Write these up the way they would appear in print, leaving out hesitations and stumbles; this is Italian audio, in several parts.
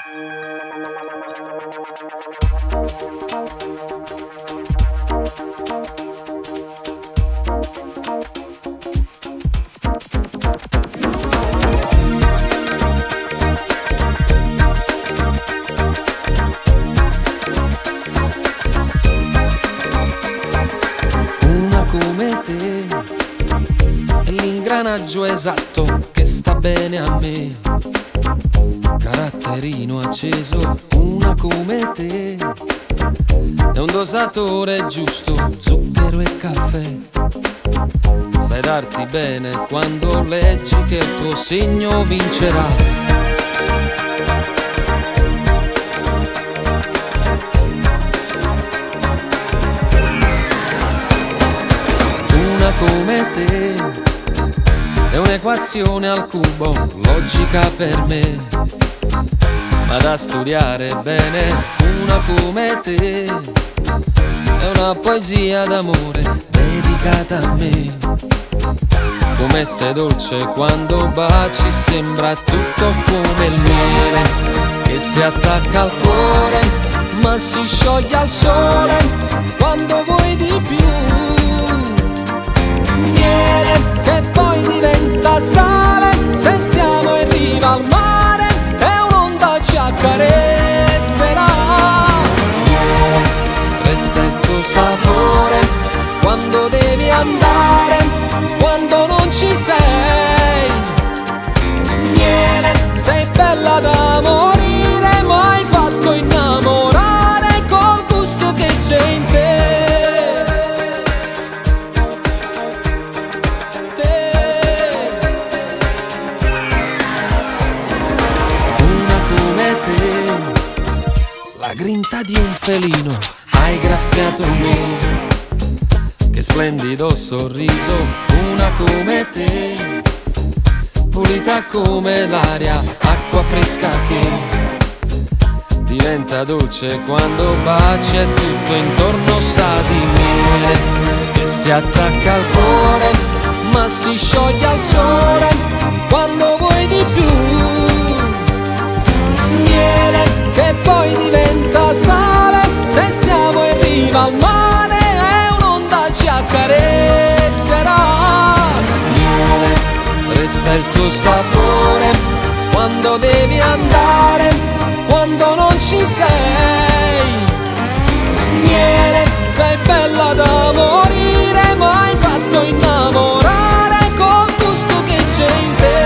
Una come te è l'ingranaggio esatto che sta bene a me. Caratterino acceso, una come te è un dosatore giusto, zucchero e caffè. Sai darti bene quando leggi che il tuo segno vincerà. Una come te è un'equazione al cubo, logica per me, ma da studiare bene. Una come te è una poesia d'amore dedicata a me. Come sei dolce quando baci, sembra tutto come il miele che si attacca al cuore, ma si scioglie al sole quando vuoi di più. Miele che poi diventa sale se siamo in riva al mare e un'onda ci accarezzerà. Miele, resta il tuo sapore quando devi andare, quando non ci sei. Miele, sei bella da morire, ma hai fatto innamorare col gusto che c'è in te. Una come te, la grinta di un felino, hai graffiato me. Che splendido sorriso, una come te, pulita come l'aria, acqua fresca che diventa dolce quando baci e tutto intorno sa di miele che si attacca al cuore, ma si scioglie al sole quando vuoi di più. Miele che poi diventa sale se siamo in riva al mare, ci accarezzerà. Miele, resta il tuo sapore quando devi andare, quando non ci sei. Miele, sei bella da morire, ma hai fatto innamorare col gusto che c'è in te.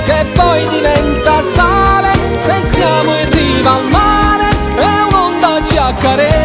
Che poi diventa sale se siamo in riva al mare e un'onda ci accarezza.